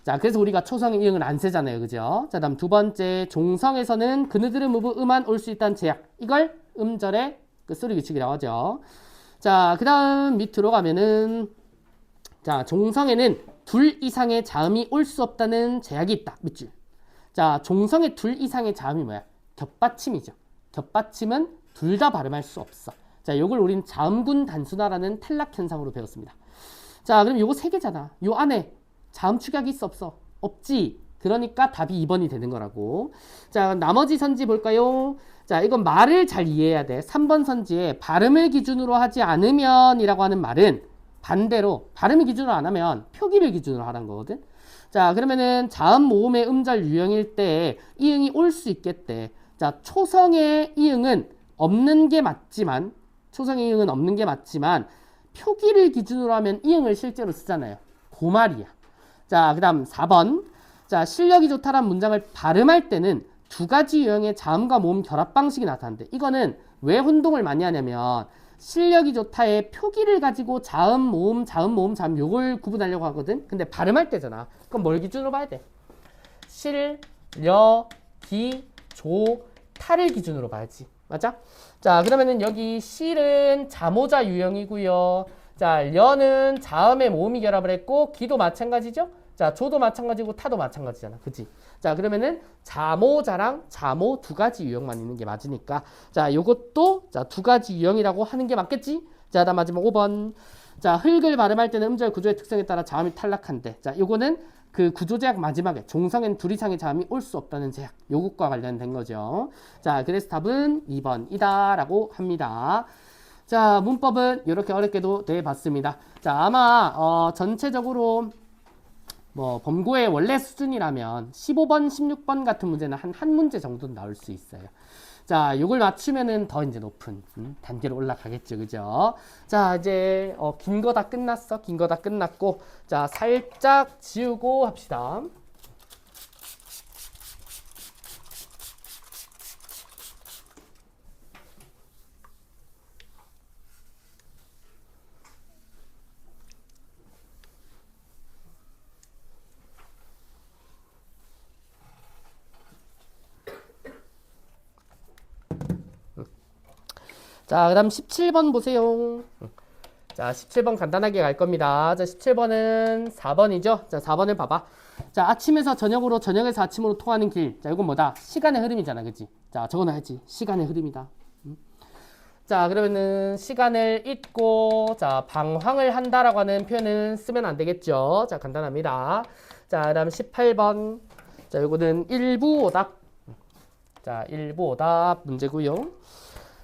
자, 그래서 우리가 초성 이응을 안 세잖아요. 그죠? 자, 다음 두 번째, 종성에서는 그느들은 무브 음만 올 수 있다는 제약. 이걸 음절의 끝소리 규칙이라고 하죠. 자, 그 다음 밑으로 가면은, 자, 종성에는 둘 이상의 자음이 올 수 없다는 제약이 있다. 밑줄. 자, 종성의 둘 이상의 자음이 뭐야? 겹받침이죠. 겹받침은 둘 다 발음할 수 없어. 자, 요걸 우린 자음군 단순화라는 탈락 현상으로 배웠습니다. 자, 그럼 요거 세 개잖아. 요 안에 자음 축약이 있어 없어? 없지. 그러니까 답이 2번이 되는 거라고. 자, 나머지 선지 볼까요? 자, 이건 말을 잘 이해해야 돼. 3번 선지에 발음을 기준으로 하지 않으면 이라고 하는 말은 반대로 발음을 기준으로 안 하면 표기를 기준으로 하라는 거거든. 자, 그러면은 자음 모음의 음절 유형일 때 이응이 올 수 있겠대. 자, 초성의 이응은 없는 게 맞지만 초성의 이응은 없는 게 맞지만 표기를 기준으로 하면 이응을 실제로 쓰잖아요. 그 말이야. 자, 그 다음 4번. 자, 실력이 좋다란 문장을 발음할 때는 두 가지 유형의 자음과 모음 결합 방식이 나타난대. 이거는 왜 혼동을 많이 하냐면 실력이 좋다의 표기를 가지고 자음, 모음, 자음 요걸 구분하려고 하거든. 근데 발음할 때잖아. 그럼 뭘 기준으로 봐야 돼? 실, 려, 기, 조, 타를 기준으로 봐야지. 맞아? 자, 그러면은 여기 실은 자모자 유형이고요. 자, 려는 자음의 모음이 결합을 했고 기도 마찬가지죠? 자, 조도 마찬가지고 타도 마찬가지잖아. 그치? 자, 그러면은 자모자랑 자모 두 가지 유형만 있는 게 맞으니까 자, 요것도 자, 두 가지 유형이라고 하는 게 맞겠지? 자, 다음 마지막 5번. 자, 흙을 발음할 때는 음절 구조의 특성에 따라 자음이 탈락한대. 자, 요거는 그 구조제약 마지막에 종성엔 둘 이상의 자음이 올 수 없다는 제약. 요것과 관련된 거죠. 자, 그래서 답은 2번이다 라고 합니다. 자, 문법은 이렇게 어렵게도 내봤습니다. 자, 아마 전체적으로 뭐 범고의 원래 수준이라면 15번, 16번 같은 문제는 한 문제 정도는 나올 수 있어요. 자, 요걸 맞추면은 더 이제 높은 단계로 올라가겠죠. 그죠? 자, 이제 긴 거 다 끝났어. 긴 거 다 끝났고 자, 살짝 지우고 합시다. 자, 그 다음 17번 보세요. 자, 17번 간단하게 갈 겁니다. 자, 17번은 4번이죠. 자, 4번을 봐봐. 자, 아침에서 저녁으로, 저녁에서 아침으로 통하는 길. 자, 이건 뭐다? 시간의 흐름이잖아. 그치? 자, 적어놔야지. 시간의 흐름이다. 자, 그러면은 시간을 잊고, 자, 방황을 한다라고 하는 표현은 쓰면 안 되겠죠. 자, 간단합니다. 자, 그 다음 18번. 자, 요거는 일부 오답. 자, 일부 오답 문제고요.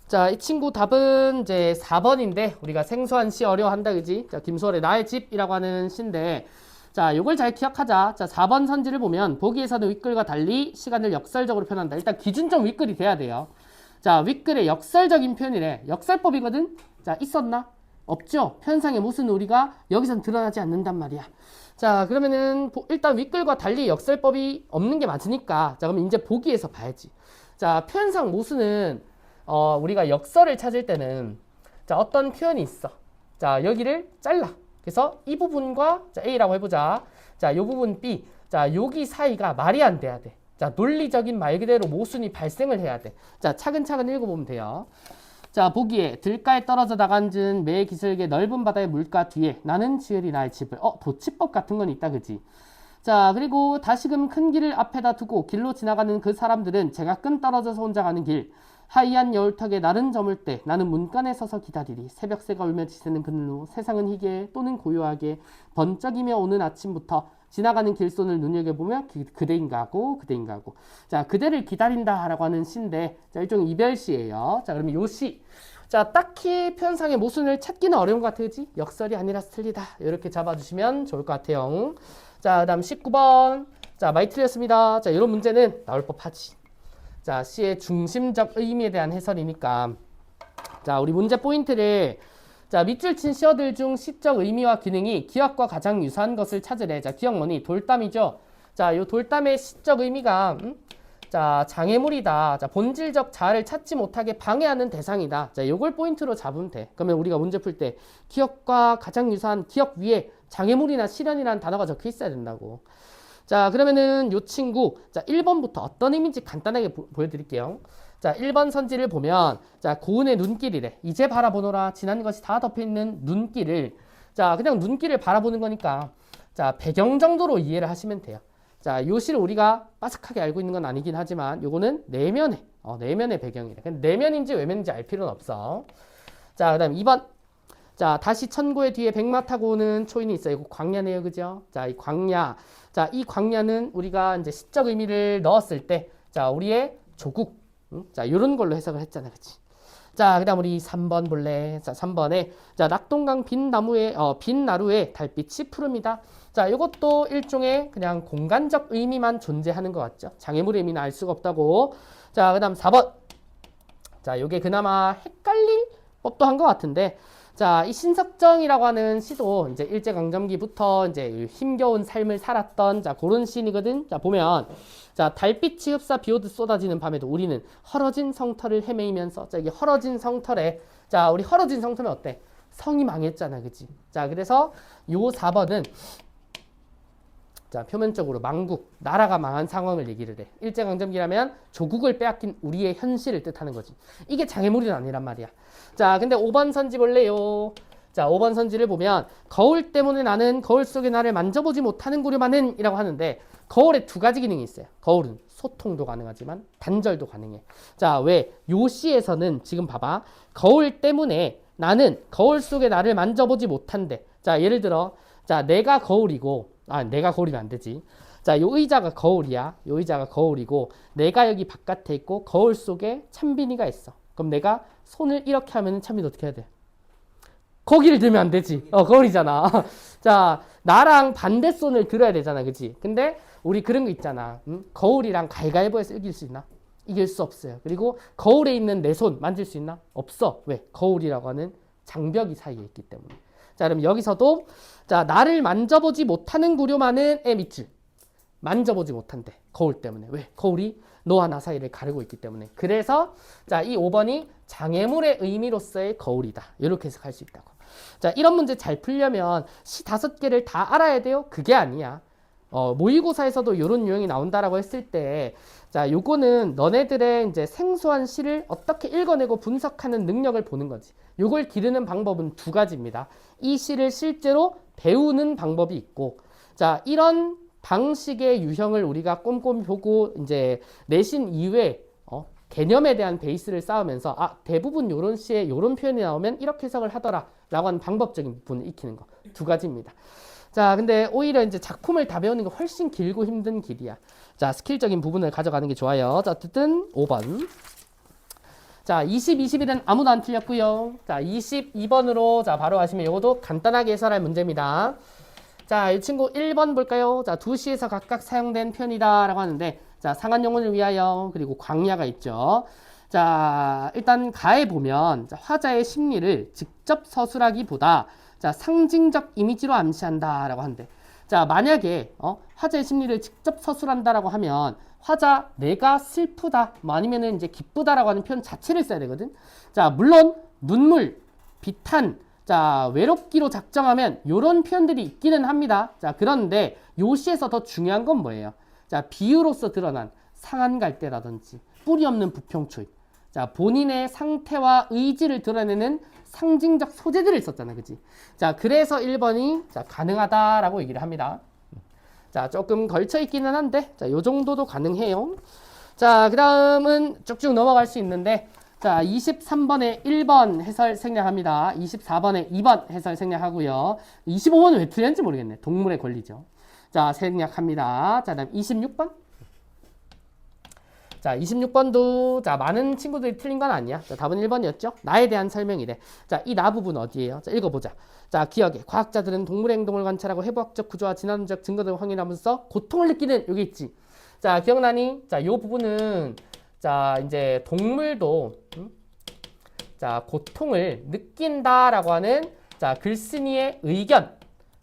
자, 이 친구 답은 이제 4번인데 우리가 생소한 시 어려워한다 그지? 자, 김소월의 나의 집이라고 하는 시인데 자, 요걸 잘 기억하자. 자, 4번 선지를 보면 보기에서는 윗글과 달리 시간을 역설적으로 표현한다. 일단 기준점 윗글이 돼야 돼요. 자, 윗글의 역설적인 표현이래. 역설법이거든? 자, 있었나? 없죠? 편상에 무슨 우리가 여기선 드러나지 않는단 말이야. 자, 그러면은 일단 윗글과 달리 역설법이 없는 게 맞으니까 자, 그럼 이제 보기에서 봐야지. 자, 표현상 모순은 우리가 역설을 찾을 때는 자, 어떤 표현이 있어. 자, 여기를 잘라. 그래서 이 부분과 자, A라고 해보자. 자, 요 부분 B. 자, 여기 사이가 말이 안 돼야 돼. 자, 논리적인 말 그대로 모순이 발생을 해야 돼. 자, 차근차근 읽어보면 돼요. 자, 보기에 들가에 떨어져 나간진 매 기슭의 넓은 바다의 물가 뒤에 나는 지으리 나의 집을. 도치법 같은 건 있다 그지? 자, 그리고 다시금 큰 길을 앞에다 두고 길로 지나가는 그 사람들은 제가끔 떨어져서 혼자 가는 길. 하얀 여울턱에 날은 저물 때 나는 문간에 서서 기다리리. 새벽새가 울며 지새는 그늘로 세상은 희게 또는 고요하게 번쩍이며 오는 아침부터 지나가는 길손을 눈여겨보며 그대인가 하고 자, 그대를 기다린다 라고 하는 시인데 자, 일종의 이별시예요. 자, 그러면 요 시. 자, 딱히 표현상의 모순을 찾기는 어려운 것 같아요. 그치? 역설이 아니라서 틀리다. 이렇게 잡아주시면 좋을 것 같아요. 자, 그 다음 19번. 자, 많이 틀렸습니다. 자, 이런 문제는 나올 법하지. 자, 시의 중심적 의미에 대한 해설이니까. 자, 우리 문제 포인트를 자, 밑줄 친 시어들 중 시적 의미와 기능이 기억과 가장 유사한 것을 찾으래. 자, 기억 뭐니? 돌담이죠. 자, 요 돌담의 시적 의미가 자, 장애물이다. 자, 본질적 자아를 찾지 못하게 방해하는 대상이다. 자, 요걸 포인트로 잡으면 돼. 그러면 우리가 문제 풀 때 기억과 가장 유사한 기억 위에 장애물이나 시련이라는 단어가 적혀 있어야 된다고. 자, 그러면은 요 친구 자, 1번부터 어떤 의미인지 간단하게 보여드릴게요. 자, 1번 선지를 보면 자, 고운의 눈길이래. 이제 바라보노라. 지난 것이 다 덮여있는 눈길을 자, 그냥 눈길을 바라보는 거니까 자, 배경 정도로 이해를 하시면 돼요. 자, 요 시를 우리가 빠삭하게 알고 있는 건 아니긴 하지만 요거는 내면의 배경이래. 근데 내면인지 외면인지 알 필요는 없어. 자, 그다음 2번. 자, 다시 천고의 뒤에 백마 타고 오는 초인이 있어요. 이거 광야네요. 그죠? 자, 이 광야. 자, 이 광야는 우리가 이제 시적 의미를 넣었을 때, 자, 우리의 조국. 자, 요런 걸로 해석을 했잖아. 그치? 자, 그다음 우리 3번 볼래. 자, 3번에 자, 낙동강 빈 나루에 달빛이 푸릅니다. 자, 요것도 일종의 그냥 공간적 의미만 존재하는 것 같죠. 장애물의 의미는 알 수가 없다고. 자, 그다음 4번. 자, 요게 그나마 헷갈릴 법도 한 것 같은데, 자, 이 신석정이라고 하는 시도 이제 일제강점기부터 이제 힘겨운 삶을 살았던 자, 그런 시인이거든. 자, 보면 자, 달빛이 흡사 비오듯 쏟아지는 밤에도 우리는 헐어진 성터를 헤매이면서 자, 이게 헐어진 성터래. 자, 우리 헐어진 성터면 어때? 성이 망했잖아. 그치? 자, 그래서 요 4번은 자, 표면적으로 망국, 나라가 망한 상황을 얘기를 해. 일제강점기라면 조국을 빼앗긴 우리의 현실을 뜻하는 거지. 이게 장애물이 아니란 말이야. 자, 근데 5번 선지 볼래요. 자, 5번 선지를 보면 거울 때문에 나는 거울 속의 나를 만져보지 못하는구려마는 이라고 하는데 거울에 두 가지 기능이 있어요. 거울은 소통도 가능하지만 단절도 가능해. 자, 왜? 요 시에서는 지금 봐봐. 거울 때문에 나는 거울 속의 나를 만져보지 못한대. 자, 예를 들어 자, 내가 거울이고 내가 거울이면 안 되지. 자, 요 의자가 거울이야. 요 의자가 거울이고 내가 여기 바깥에 있고 거울 속에 찬빈이가 있어. 그럼 내가 손을 이렇게 하면 찬빈이 어떻게 해야 돼? 거기를 들면 안 되지. 거울이잖아. 자, 나랑 반대 손을 들어야 되잖아. 그치? 근데 우리 그런 거 있잖아. 거울이랑 가위바위보에서 이길 수 있나? 이길 수 없어요. 그리고 거울에 있는 내 손 만질 수 있나? 없어. 왜? 거울이라고 하는 장벽이 사이에 있기 때문에. 자, 그럼 여기서도 자, 나를 만져보지 못하는 구려마는 의 밑줄. 만져보지 못한대. 거울 때문에. 왜? 거울이 너와 나 사이를 가르고 있기 때문에. 그래서 자, 이 5번이 장애물의 의미로서의 거울이다. 이렇게 해석할 수 있다고. 자, 이런 문제 잘 풀려면 시 5개를 다 알아야 돼요? 그게 아니야. 모의고사에서도 이런 유형이 나온다라고 했을 때, 자, 요거는 너네들의 이제 생소한 시를 어떻게 읽어내고 분석하는 능력을 보는 거지. 요걸 기르는 방법은 두 가지입니다. 이 시를 실제로 배우는 방법이 있고, 자, 이런 방식의 유형을 우리가 꼼꼼히 보고 이제 내신 이외에 개념에 대한 베이스를 쌓으면서 대부분 요런 시에 요런 표현이 나오면 이렇게 해석을 하더라 라고 하는 방법적인 부분을 익히는 거. 두 가지입니다. 자, 근데 오히려 이제 작품을 다 배우는 게 훨씬 길고 힘든 길이야. 자, 스킬적인 부분을 가져가는 게 좋아요. 자, 어쨌든 5번. 자, 20, 21은 아무도 안 틀렸고요. 자, 22번으로 자, 바로 하시면 이것도 간단하게 해설할 문제입니다. 자, 이 친구 1번 볼까요? 자, 두 시에서 각각 사용된 편이다 라고 하는데, 자, 상한 영혼을 위하여, 그리고 광야가 있죠. 자, 일단 가에 보면 자, 화자의 심리를 직접 서술하기보다 자, 상징적 이미지로 암시한다 라고 하는데, 자, 만약에 화자의 심리를 직접 서술한다라고 하면 화자 내가 슬프다 뭐 아니면은 이제 기쁘다라고 하는 표현 자체를 써야 되거든. 자, 물론 눈물, 비탄, 자, 외롭기로 작정하면 이런 표현들이 있기는 합니다. 자, 그런데 요 시에서 더 중요한 건 뭐예요? 자, 비유로서 드러난 상한 갈대라든지 뿌리 없는 부평초입. 자, 본인의 상태와 의지를 드러내는 상징적 소재들을 썼잖아. 그치? 자, 그래서 1번이 자, 가능하다라고 얘기를 합니다. 자, 조금 걸쳐 있기는 한데, 자, 요 정도도 가능해요. 자, 그 다음은 쭉쭉 넘어갈 수 있는데, 자, 23번에 1번 해설 생략합니다. 24번에 2번 해설 생략하고요. 25번은 왜 틀렸는지 모르겠네. 동물의 권리죠. 자, 생략합니다. 자, 다음 26번. 자, 26번도 자, 많은 친구들이 틀린 건 아니야. 자, 답은 1번이었죠. 나에 대한 설명이래. 자, 이 나 부분 어디예요? 자, 읽어보자. 자, 기억에 과학자들은 동물의 행동을 관찰하고 해부학적 구조와 진화론적 증거들을 확인하면서 고통을 느끼는 여기 있지. 자, 기억나니? 자, 요 부분은 자, 이제 동물도 자, 고통을 느낀다라고 하는 자, 글쓴이의 의견.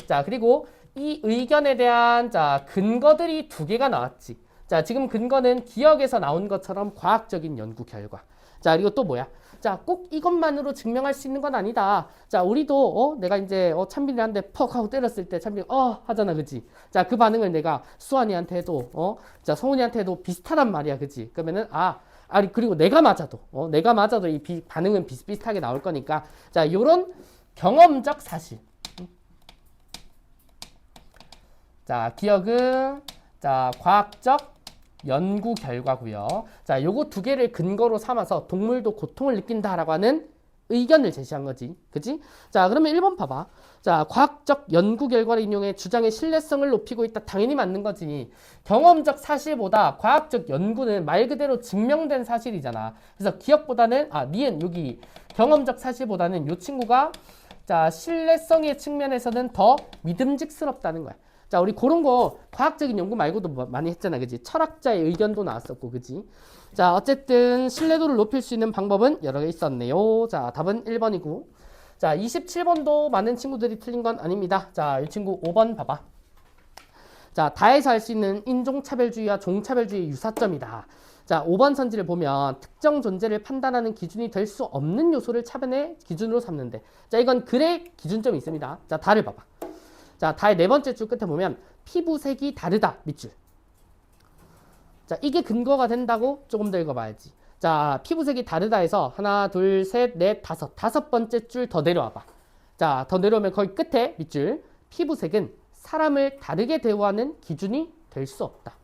자, 그리고 이 의견에 대한 자, 근거들이 두 개가 나왔지. 자, 지금 근거는 기억에서 나온 것처럼 과학적인 연구 결과. 자, 그리고 또 뭐야? 자, 꼭 이것만으로 증명할 수 있는 건 아니다. 자, 우리도 내가 이제 찬빈이한테 퍽 하고 때렸을 때 찬빈이 하잖아, 그지? 자, 그 반응을 내가 수환이한테 해도 자, 성훈이한테 해도 비슷하단 말이야, 그지? 그러면은 그리고 내가 맞아도 이 반응은 비슷비슷하게 나올 거니까 자, 요런 경험적 사실. 자, 기억은 자, 과학적 연구 결과고요. 자, 요거 두 개를 근거로 삼아서 동물도 고통을 느낀다라고 하는 의견을 제시한 거지. 그지? 자, 그러면 1번 봐봐. 자, 과학적 연구 결과를 인용해 주장의 신뢰성을 높이고 있다. 당연히 맞는 거지. 경험적 사실보다 과학적 연구는 말 그대로 증명된 사실이잖아. 그래서 기억보다는, 니은 여기 경험적 사실보다는 요 친구가 자, 신뢰성의 측면에서는 더 믿음직스럽다는 거야. 자, 우리 그런 거 과학적인 연구 말고도 많이 했잖아. 그지? 철학자의 의견도 나왔었고, 그지? 자, 어쨌든 신뢰도를 높일 수 있는 방법은 여러 개 있었네요. 자, 답은 1번이고. 자, 27번도 많은 친구들이 틀린 건 아닙니다. 자, 이 친구 5번 봐봐. 자, 다에서 할 수 있는 인종차별주의와 종차별주의의 유사점이다. 자, 5번 선지를 보면 특정 존재를 판단하는 기준이 될 수 없는 요소를 차변의 기준으로 삼는데. 자, 이건 글의 기준점이 있습니다. 자, 다를 봐봐. 자, 다의 네 번째 줄 끝에 보면 피부색이 다르다 밑줄. 자, 이게 근거가 된다고 조금 더 읽어봐야지. 자, 피부색이 다르다 해서 하나, 둘, 셋, 넷, 다섯 번째 줄 더 내려와봐. 자, 더 내려오면 거기 끝에 밑줄. 피부색은 사람을 다르게 대우하는 기준이 될 수 없다.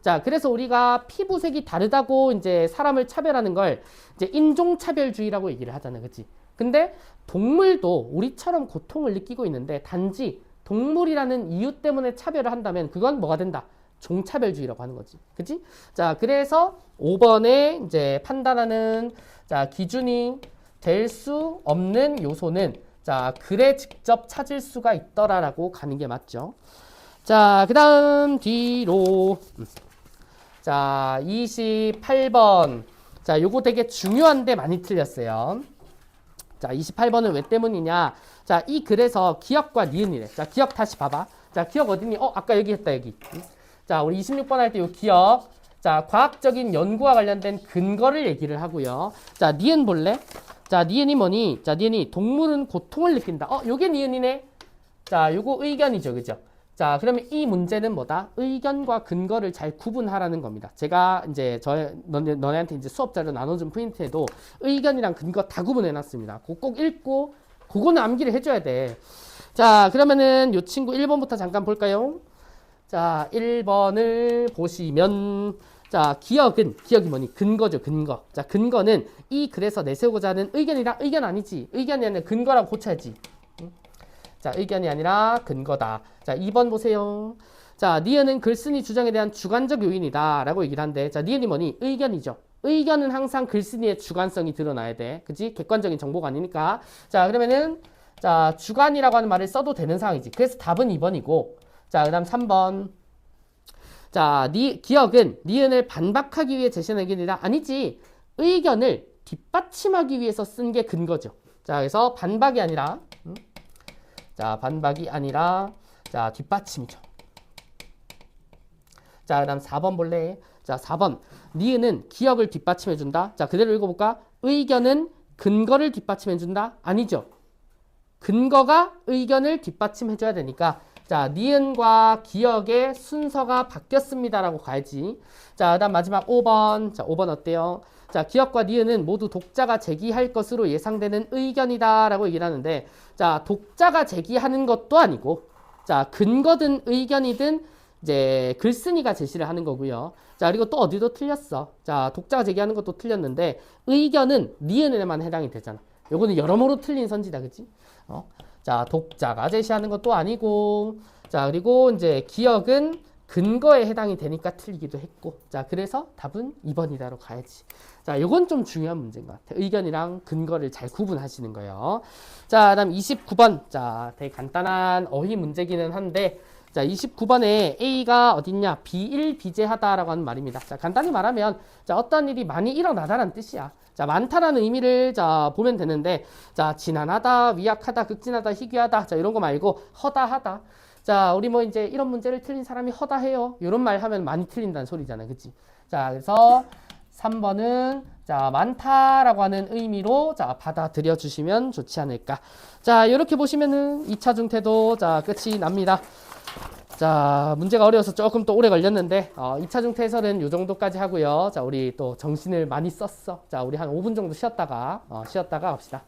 자, 그래서 우리가 피부색이 다르다고 이제 사람을 차별하는 걸 이제 인종차별주의라고 얘기를 하잖아. 그치? 근데 동물도 우리처럼 고통을 느끼고 있는데 단지 동물이라는 이유 때문에 차별을 한다면 그건 뭐가 된다? 종차별주의라고 하는 거지. 그치? 자, 그래서 5번에 이제 판단하는 자, 기준이 될 수 없는 요소는 자, 글에 직접 찾을 수가 있더라라고 가는 게 맞죠. 자, 그 다음 뒤로 자, 28번. 자, 요거 되게 중요한데 많이 틀렸어요. 자, 28번은 왜 때문이냐? 자, 이 글에서 기억과 니은이래. 자, 기억 다시 봐봐. 자, 기억 어디니? 아까 여기 했다, 여기. 자, 우리 26번 할 때 요 기억. 자, 과학적인 연구와 관련된 근거를 얘기를 하고요. 자, 니은 볼래? 자, 니은이 뭐니? 자, 니은이 동물은 고통을 느낀다. 요게 니은이네. 자, 요거 의견이죠. 그죠? 자, 그러면 이 문제는 뭐다? 의견과 근거를 잘 구분하라는 겁니다. 제가 이제 너네한테 이제 수업자료 나눠준 프린트에도 의견이랑 근거 다 구분해 놨습니다. 그거 꼭 읽고, 그거는 암기를 해줘야 돼. 자, 그러면은 요 친구 1번부터 잠깐 볼까요? 자, 1번을 보시면, 자, 기억이 뭐니? 근거죠, 근거. 자, 근거는 이 글에서 내세우고자 하는 의견이랑 의견 아니지. 의견이 아니라 근거랑 고쳐야지. 자, 의견이 아니라 근거다. 자, 2번 보세요. 자, 니은은 글쓴이 주장에 대한 주관적 요인이다 라고 얘기를 한대. 자, 니은이 뭐니? 의견이죠. 의견은 항상 글쓴이의 주관성이 드러나야 돼. 그치? 객관적인 정보가 아니니까. 자, 그러면은 자, 주관이라고 하는 말을 써도 되는 상황이지. 그래서 답은 2번이고. 자, 그 다음 3번. 자, 기억은 니은을 반박하기 위해 제시한 의견이다. 아니지. 의견을 뒷받침하기 위해서 쓴 게 근거죠. 자, 그래서 반박이 아니라 자, 반박이 아니라 자, 뒷받침이죠. 자, 그 다음 4번 볼래? 자, 4번. 니은은 기억을 뒷받침해준다. 자, 그대로 읽어볼까? 의견은 근거를 뒷받침해준다? 아니죠. 근거가 의견을 뒷받침해줘야 되니까 자, 니은과 기억의 순서가 바뀌었습니다라고 가야지. 자, 그 다음 마지막 5번. 자, 5번 어때요? 자, 기억과 니은은 모두 독자가 제기할 것으로 예상되는 의견이다라고 얘기를 하는데 자, 독자가 제기하는 것도 아니고 자, 근거든 의견이든 이제 글쓴이가 제시를 하는 거고요. 자, 그리고 또 어디도 틀렸어. 자, 독자가 제기하는 것도 틀렸는데 의견은 니은에만 해당이 되잖아. 요거는 여러모로 틀린 선지다. 그치? 자, 독자가 제시하는 것도 아니고 자, 그리고 이제 기억은 근거에 해당이 되니까 틀리기도 했고 자, 그래서 답은 2번이다로 가야지. 자, 요건 좀 중요한 문제인 것 같아. 의견이랑 근거를 잘 구분하시는 거예요. 자, 다음 29번. 자, 되게 간단한 어휘 문제기는 한데 자, 29번에 A가 어딨냐? 비일비재하다라고 하는 말입니다. 자, 간단히 말하면 자, 어떤 일이 많이 일어나다라는 뜻이야. 자, 많다라는 의미를 자, 보면 되는데 자, 지난하다, 위약하다, 극진하다, 희귀하다 자, 이런 거 말고 허다하다. 자, 우리 뭐 이제 이런 문제를 틀린 사람이 허다해요. 이런 말 하면 많이 틀린다는 소리잖아. 그치? 자, 그래서 3번은 자, 많다라고 하는 의미로 자, 받아들여 주시면 좋지 않을까. 자, 이렇게 보시면은 2차 중태도 자, 끝이 납니다. 자, 문제가 어려워서 조금 또 오래 걸렸는데 2차 중태 해설은 이 정도까지 하고요. 자, 우리 또 정신을 많이 썼어. 자, 우리 한 5분 정도 쉬었다가 갑시다.